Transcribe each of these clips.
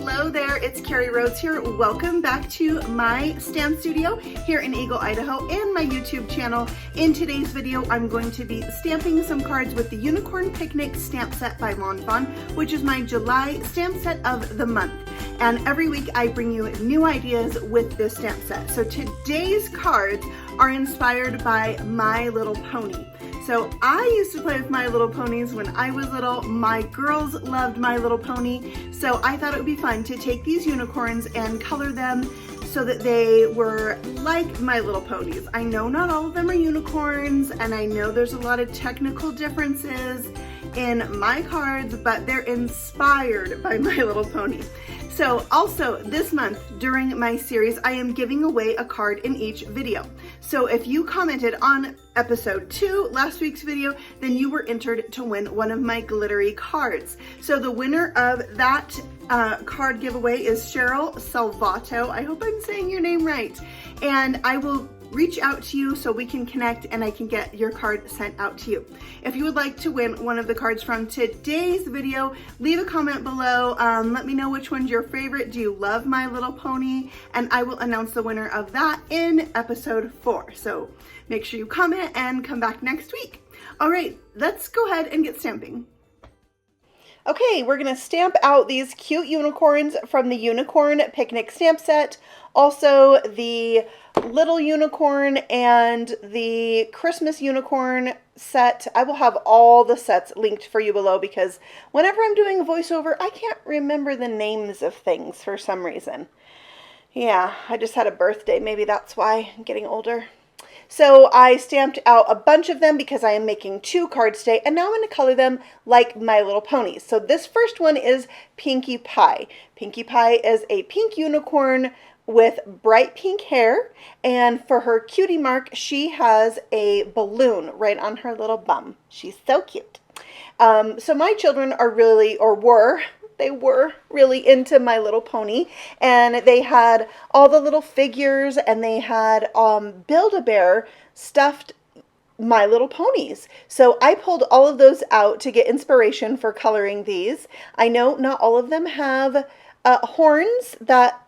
Hello there, it's Carrie Rose here. Welcome back to my stamp studio here in Eagle, Idaho, and my YouTube channel. In today's video, I'm going to be stamping some cards with the Unicorn Picnic stamp set by Fawn, which is my July stamp set of the month. And every week I bring you new ideas with this stamp set. So today's cards are inspired by My Little Pony. So I used to play with My Little Ponies when I was little. My girls loved My Little Pony. So I thought it would be fun to take these unicorns and color them so that they were like My Little Ponies. I know not all of them are unicorns, and I know there's a lot of technical differences in my cards, but they're inspired by My Little Pony. So also this month during my series, I am giving away a card in each video. So if you commented on episode 2, last week's video, then you were entered to win one of my glittery cards. So the winner of that card giveaway is Cheryl Salvato. I hope I'm saying your name right. And I will reach out to you so we can connect and I can get your card sent out to you. If you would like to win one of the cards from today's video, leave a comment below. Let me know which one's your favorite. Do you love My Little Pony? And I will announce the winner of that in episode 4. So make sure you comment and come back next week. All right, let's go ahead and get stamping. Okay, we're gonna stamp out these cute unicorns from the Unicorn Picnic stamp set. Also the Little Unicorn and the Christmas Unicorn set. I will have all the sets linked for you below because whenever I'm doing a voiceover, I can't remember the names of things for some reason. Yeah, I just had a birthday. Maybe that's why I'm getting older. So I stamped out a bunch of them because I am making 2 cards today, and now I'm going to color them like My Little Ponies. So this first one is Pinkie Pie. Pinkie Pie is a pink unicorn with bright pink hair, and for her cutie mark, she has a balloon right on her little bum. She's so cute. So my children are really, or were, they were really into My Little Pony, and they had all the little figures, and they had Build-A-Bear stuffed My Little Ponies. So I pulled all of those out to get inspiration for coloring these. I know not all of them have horns. That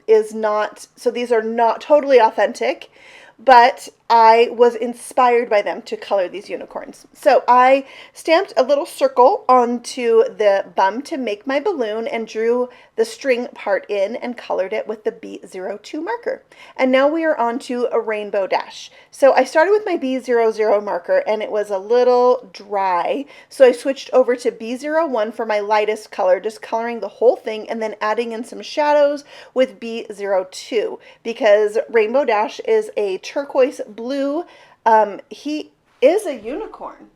is not, so these are not totally authentic, but I was inspired by them to color these unicorns. So I stamped a little circle onto the bum to make my balloon and drew the string part in and colored it with the B02 marker. And now we are on to a rainbow dash. So I started with my B00 marker and it was a little dry. So I switched over to B01 for my lightest color, just coloring the whole thing and then adding in some shadows with B02 because rainbow dash is a turquoise blue. He is a unicorn,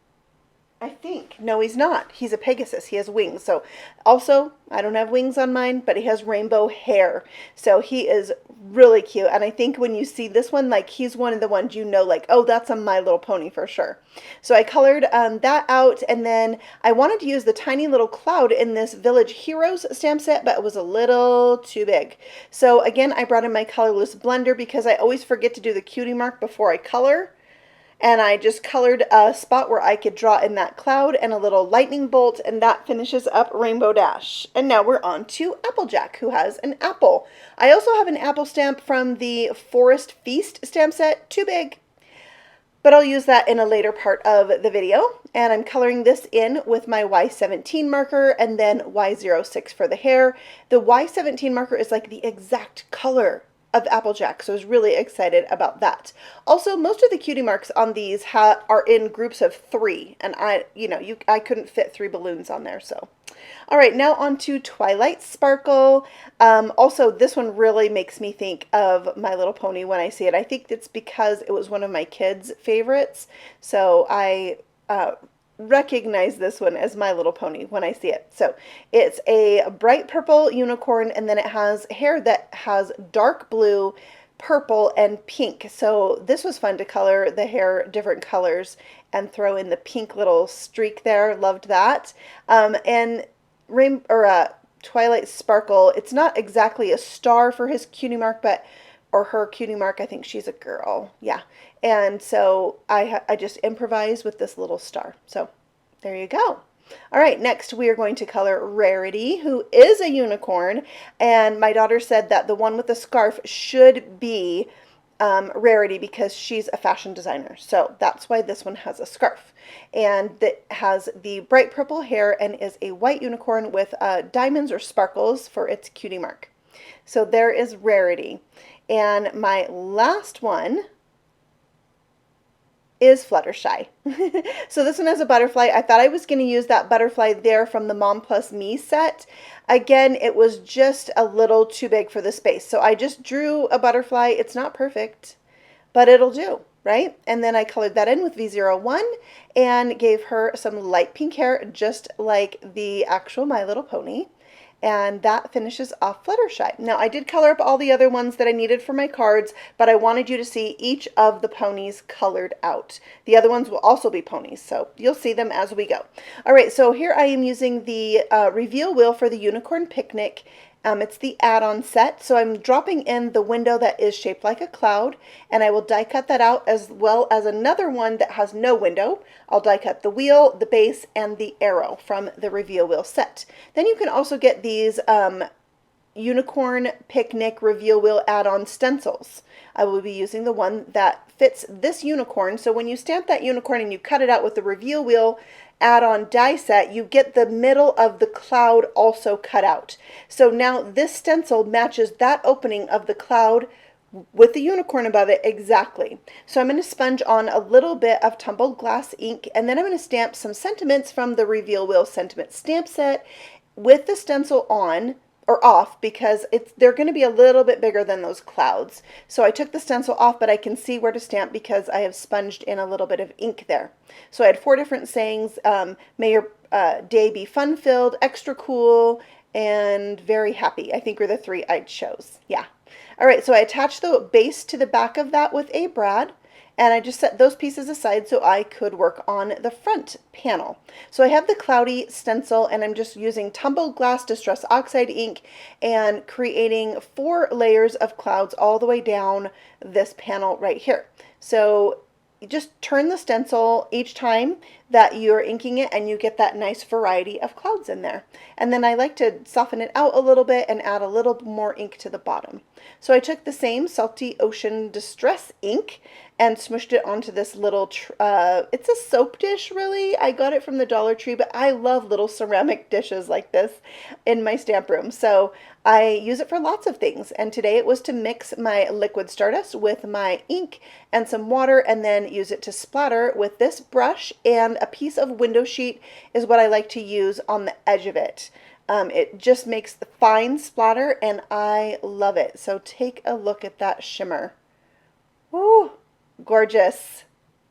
I think. No, he's not. He's a Pegasus. He has wings. So also, I don't have wings on mine, but he has rainbow hair. So he is really cute. And I think when you see this one, like he's one of the ones you know, like, oh, that's a My Little Pony for sure. So I colored that out, and then I wanted to use the tiny little cloud in this Village Heroes stamp set, but it was a little too big. So again, I brought in my colorless blender because I always forget to do the cutie mark before I color. And I just colored a spot where I could draw in that cloud and a little lightning bolt, and that finishes up Rainbow Dash. And now we're on to Applejack, who has an apple. I also have an apple stamp from the Forest Feast stamp set, too big, but I'll use that in a later part of the video. And I'm coloring this in with my Y17 marker and then Y06 for the hair. The Y17 marker is like the exact color of Applejack, so I was really excited about that. Also, most of the cutie marks on these are in groups of 3, and I couldn't fit 3 balloons on there, so. All right, now on to Twilight Sparkle. Also, this one really makes me think of My Little Pony when I see it. I think it's because it was one of my kids' favorites, so I recognize this one as My Little Pony when I see it. So it's a bright purple unicorn, and then it has hair that has dark blue, purple, and pink. So this was fun to color the hair different colors and throw in the pink little streak there. Loved that. And Twilight Sparkle, it's not exactly a star for his cutie mark, or her cutie mark. I think she's a girl. Yeah. And so I just improvised with this little star. So there you go. All right, next we are going to color Rarity, who is a unicorn, and my daughter said that the one with the scarf should be Rarity because she's a fashion designer. So that's why this one has a scarf. And that has the bright purple hair and is a white unicorn with diamonds or sparkles for its cutie mark. So there is Rarity. And my last one is Fluttershy. So this one has a butterfly. I thought I was going to use that butterfly there from the Mom Plus Me set. Again, it was just a little too big for the space. So I just drew a butterfly. It's not perfect, but it'll do, right? And then I colored that in with V01 and gave her some light pink hair, just like the actual My Little Pony. And that finishes off Fluttershy. Now, I did color up all the other ones that I needed for my cards, but I wanted you to see each of the ponies colored out. The other ones will also be ponies, so you'll see them as we go. All right, so here I am using the reveal wheel for the Unicorn Picnic. It's the add-on set, so I'm dropping in the window that is shaped like a cloud, and I will die cut that out as well as another one that has no window. I'll die cut the wheel, the base, and the arrow from the reveal wheel set. Then you can also get these Unicorn Picnic reveal wheel add-on stencils. I will be using the one that fits this unicorn, so when you stamp that unicorn and you cut it out with the reveal wheel add-on die set, you get the middle of the cloud also cut out. So now this stencil matches that opening of the cloud with the unicorn above it exactly. So I'm going to sponge on a little bit of tumbled glass ink, and then I'm going to stamp some sentiments from the reveal wheel sentiment stamp set with the stencil on or off because they're going to be a little bit bigger than those clouds. So I took the stencil off, but I can see where to stamp because I have sponged in a little bit of ink there. So I had 4 different sayings: may your day be fun-filled, extra cool, and very happy. I think were the 3 I chose. Yeah. All right, so I attached the base to the back of that with a brad, and I just set those pieces aside so I could work on the front panel. So I have the cloudy stencil, and I'm just using tumbled glass distress oxide ink and creating 4 layers of clouds all the way down this panel right here. So you just turn the stencil each time that you're inking it and you get that nice variety of clouds in there. And then I like to soften it out a little bit and add a little more ink to the bottom. So I took the same Salty Ocean Distress ink and smushed it onto this little, it's a soap dish really. I got it from the Dollar Tree, but I love little ceramic dishes like this in my stamp room. So I use it for lots of things. And today it was to mix my liquid Stardust with my ink and some water and then use it to splatter with this brush, and a piece of window sheet is what I like to use on the edge of it. It just makes the fine splatter and I love it. So take a look at that shimmer. Ooh, gorgeous.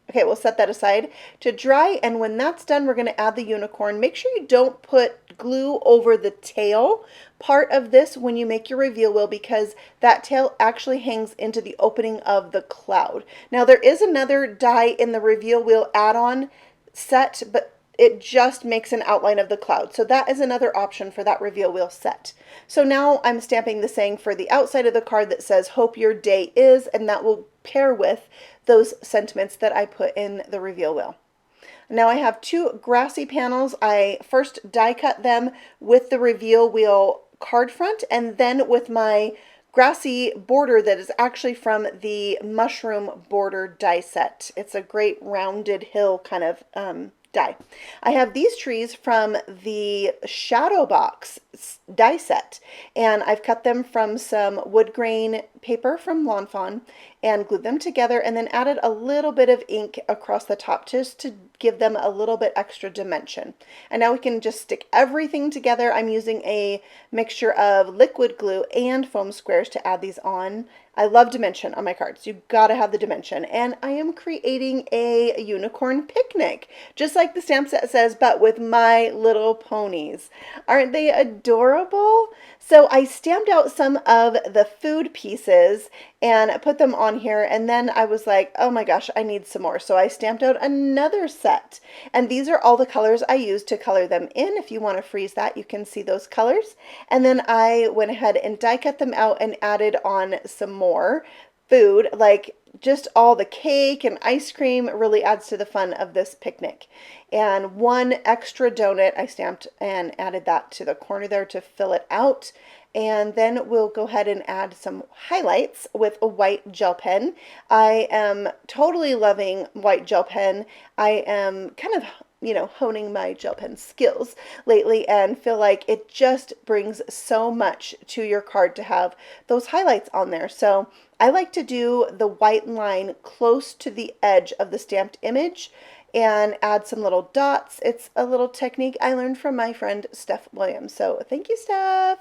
Okay, we'll set that aside to dry, and when that's done, we're going to add the unicorn. Make sure you don't put glue over the tail part of this when you make your reveal wheel, because that tail actually hangs into the opening of the cloud. Now, there is another die in the reveal wheel add-on set, but it just makes an outline of the cloud. So that is another option for that reveal wheel set. So now I'm stamping the saying for the outside of the card that says, "Hope your day is," and that will pair with those sentiments that I put in the reveal wheel. Now I have 2 grassy panels. I first die cut them with the reveal wheel card front and then with my grassy border that is actually from the mushroom border die set. It's a great rounded hill kind of die. I have these trees from the Shadow Box die set, and I've cut them from some wood grain paper from Lawn Fawn and glued them together, and then added a little bit of ink across the top just to give them a little bit extra dimension. And now we can just stick everything together. I'm using a mixture of liquid glue and foam squares to add these on. I love dimension on my cards. You gotta have the dimension. And I am creating a unicorn picnic, just like the stamp set says, but with My Little Ponies. Aren't they adorable? So I stamped out some of the food pieces and put them on here, and then I was like, oh my gosh, I need some more. So I stamped out another set, and these are all the colors I used to color them in. If you want to freeze that, you can see those colors. And then I went ahead and die cut them out and added on some more food, like just all the cake and ice cream really adds to the fun of this picnic. And one extra donut I stamped and added that to the corner there to fill it out. And then we'll go ahead and add some highlights with a white gel pen. I am totally loving white gel pen. I am kind of, you know, honing my gel pen skills lately and feel like it just brings so much to your card to have those highlights on there. So I like to do the white line close to the edge of the stamped image and add some little dots. It's a little technique I learned from my friend Steph Williams. So thank you, Steph.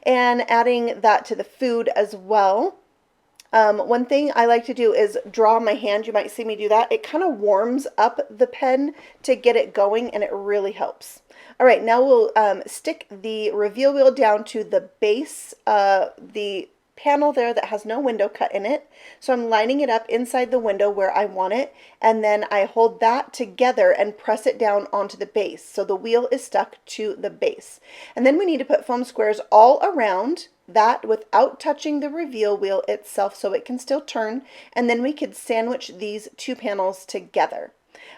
And adding that to the food as well. One thing I like to do is draw my hand. You might see me do that. It kind of warms up the pen to get it going, and it really helps. All right, now we'll stick the reveal wheel down to the base, the panel there that has no window cut in it. So I'm lining it up inside the window where I want it, and then I hold that together and press it down onto the base. So the wheel is stuck to the base. And then we need to put foam squares all around that without touching the reveal wheel itself so it can still turn, and then we could sandwich these two panels together.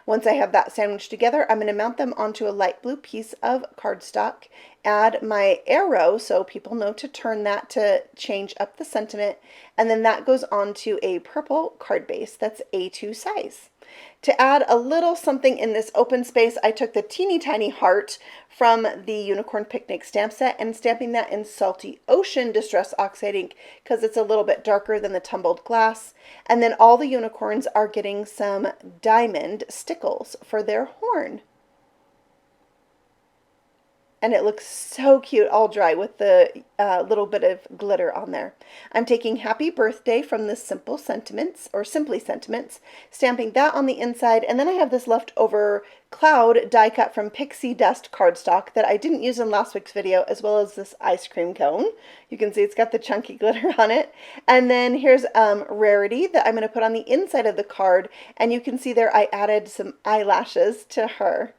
Once I have that sandwiched together, I'm going to mount them onto a light blue piece of cardstock, add my arrow so people know to turn that to change up the sentiment, and then that goes onto a purple card base that's A2 size. To add a little something in this open space, I took the teeny tiny heart from the Unicorn Picnic stamp set and stamping that in Salty Ocean Distress Oxide ink because it's a little bit darker than the tumbled glass. And then all the unicorns are getting some diamond stickles for their horn. And it looks so cute all dry with the little bit of glitter on there. I'm taking Happy Birthday from the Simple Sentiments, or Simply Sentiments, stamping that on the inside, and then I have this leftover cloud die cut from Pixie Dust cardstock that I didn't use in last week's video, as well as this ice cream cone. You can see it's got the chunky glitter on it. And then here's Rarity that I'm going to put on the inside of the card, and you can see there I added some eyelashes to her.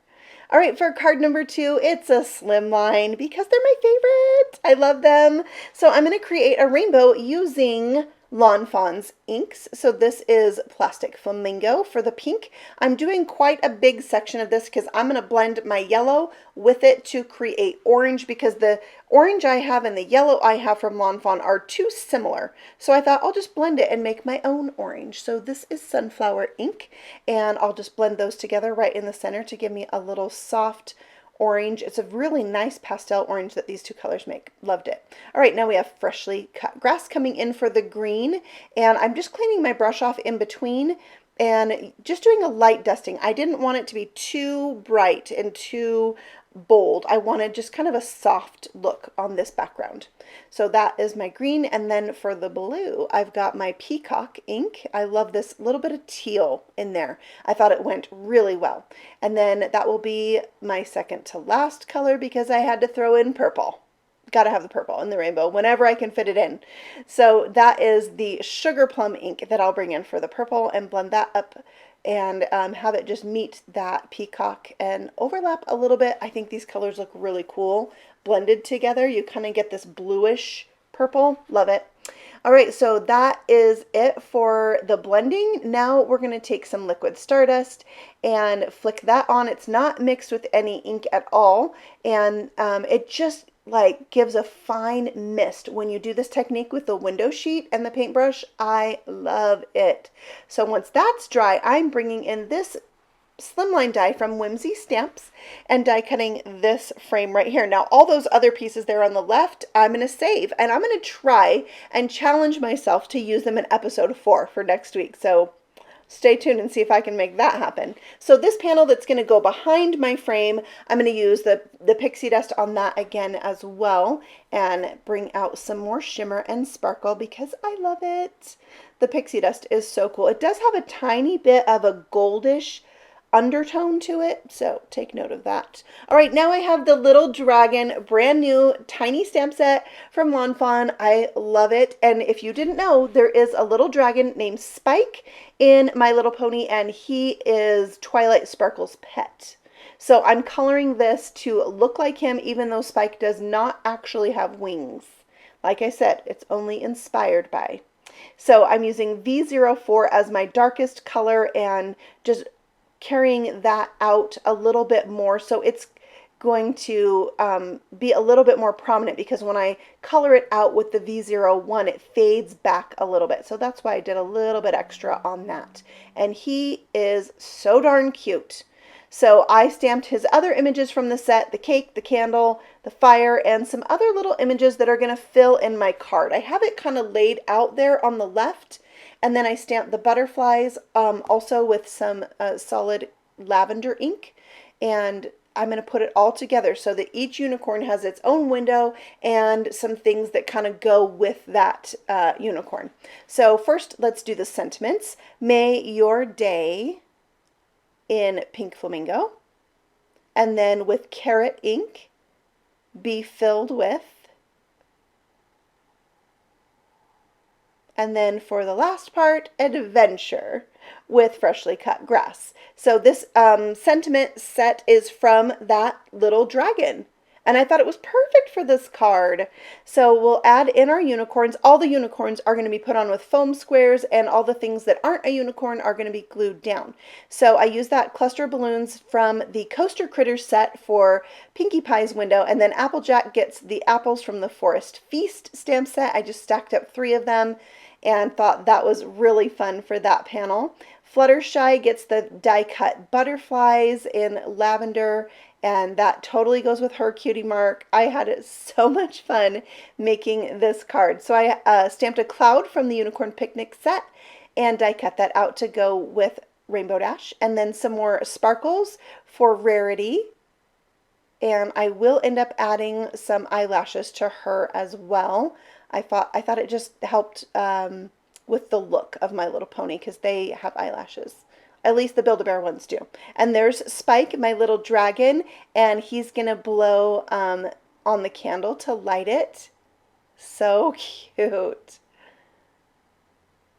All right, for card number 2, it's a Slimline because they're my favorite. I love them. So I'm going to create a rainbow using Lawn Fawn's inks. So this is Plastic Flamingo for the pink. I'm doing quite a big section of this because I'm going to blend my yellow with it to create orange because the orange I have and the yellow I have from Lawn Fawn are too similar. So I thought I'll just blend it and make my own orange. So this is Sunflower ink, and I'll just blend those together right in the center to give me a little soft orange. It's a really nice pastel orange that these two colors make. Loved it. All right, now we have freshly cut grass coming in for the green, and I'm just cleaning my brush off in between and just doing a light dusting. I didn't want it to be too bright and too bold. I wanted just kind of a soft look on this background. So that is my green, and then for the blue, I've got my Peacock ink. I love this little bit of teal in there. I thought it went really well. And then that will be my second to last color because I had to throw in purple. Got to have the purple in the rainbow whenever I can fit it in. So that is the Sugar Plum ink that I'll bring in for the purple and blend that up and have it just meet that peacock and overlap a little bit. I think these colors look really cool blended together. You kind of get this bluish purple. Love it. All right, so that is it for the blending. Now we're going to take some liquid Stardust and flick that on. It's not mixed with any ink at all, and it just like gives a fine mist when you do this technique with the window sheet and the paintbrush. I love it. So once that's dry, I'm bringing in this Slimline die from Whimsy Stamps and die cutting this frame right here. Now all those other pieces there on the left I'm going to save, and I'm going to try and challenge myself to use them in episode 4 for next week. So stay tuned and see if I can make that happen. So this panel that's going to go behind my frame, I'm going to use the Pixie Dust on that again as well and bring out some more shimmer and sparkle because I love it. The Pixie Dust is so cool. It does have a tiny bit of a goldish undertone to it, so take note of that. All right, now I have the Little Dragon brand new tiny stamp set from Lawn Fawn. I love it, and if you didn't know, there is a little dragon named Spike in My Little Pony, and he is Twilight Sparkle's pet. So I'm coloring this to look like him, even though Spike does not actually have wings. Like I said, it's only inspired by. So I'm using V04 as my darkest color and just carrying that out a little bit more, so it's going to be a little bit more prominent, because when I color it out with the V01, it fades back a little bit. So that's why I did a little bit extra on that. And he is so darn cute. So I stamped his other images from the set, the cake, the candle, the fire, and some other little images that are going to fill in my card. I have it kind of laid out there on the left, and then I stamped the butterflies also with some solid lavender ink, and I'm going to put it all together so that each unicorn has its own window and some things that kind of go with that unicorn. So first, let's do the sentiments. May your day in pink flamingo, and then with carrot ink, be filled with, and then for the last part, adventure with freshly cut grass. So this sentiment set is from that little dragon, and I thought it was perfect for this card. So we'll add in our unicorns. All the unicorns are going to be put on with foam squares, and all the things that aren't a unicorn are going to be glued down. So I use that cluster of balloons from the Coaster Critters set for Pinkie Pie's window, and then Applejack gets the apples from the Forest Feast stamp set. I just stacked up 3 of them and thought that was really fun for that panel. Fluttershy gets the die-cut butterflies in lavender, and that totally goes with her cutie mark. I had so much fun making this card. So I stamped a cloud from the Unicorn Picnic set and die cut that out to go with Rainbow Dash, and then some more sparkles for Rarity. And I will end up adding some eyelashes to her as well. I thought it just helped with the look of My Little Pony, because they have eyelashes. At least the Build-A-Bear ones do. And there's Spike, my little dragon, and he's going to blow on the candle to light it. So cute.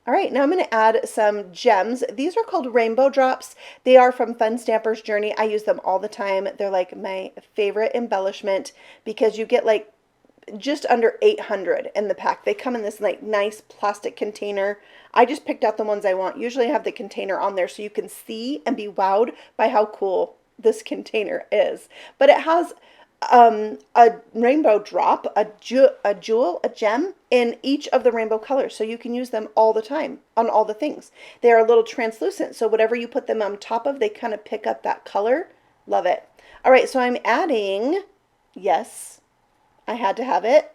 All right, now I'm going to add some gems. These are called rainbow drops. They are from Fun Stamper's Journey. I use them all the time. They're like my favorite embellishment, because you get like just under 800 in the pack. They come in this like nice plastic container. I just picked out the ones I want. Usually I have the container on there so you can see and be wowed by how cool this container is. But it has a rainbow drop, a jewel, a gem in each of the rainbow colors, so you can use them all the time on all the things. They are a little translucent, so whatever you put them on top of, they kind of pick up that color. Love it. All right, so I'm adding, yes, I had to have it,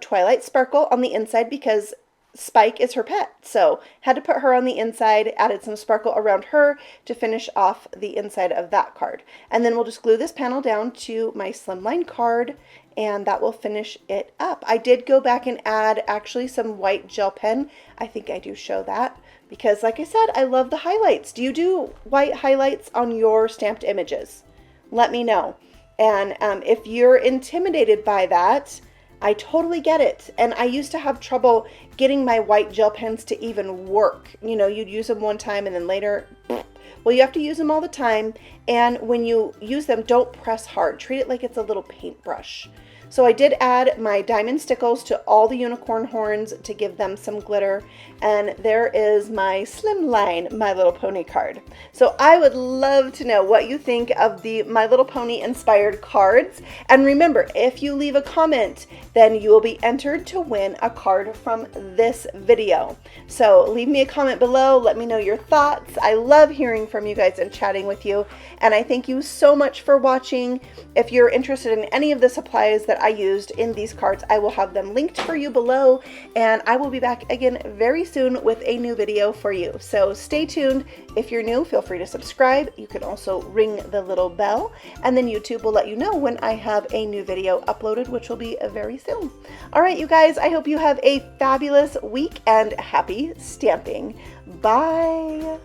Twilight Sparkle on the inside, because Spike is her pet, so had to put her on the inside, added some sparkle around her to finish off the inside of that card. And then we'll just glue this panel down to my Slimline card, and that will finish it up. I did go back and add actually some white gel pen. I think I do show that, because like I said, I love the highlights. Do you do white highlights on your stamped images? Let me know. And if you're intimidated by that, I totally get it. And I used to have trouble getting my white gel pens to even work. You know, you'd use them one time and then later, well, you have to use them all the time. And when you use them, don't press hard. Treat it like it's a little paintbrush. So I did add my diamond stickles to all the unicorn horns to give them some glitter. And there is my Slimline My Little Pony card. So I would love to know what you think of the My Little Pony inspired cards. And remember, if you leave a comment, then you will be entered to win a card from this video. So leave me a comment below. Let me know your thoughts. I love hearing from you guys and chatting with you. And I thank you so much for watching. If you're interested in any of the supplies that I used in these cards, I will have them linked for you below, and I will be back again very soon with a new video for you. So stay tuned. If you're new, feel free to subscribe. You can also ring the little bell, and then YouTube will let you know when I have a new video uploaded, which will be very soon. All right, you guys, I hope you have a fabulous week and happy stamping. Bye.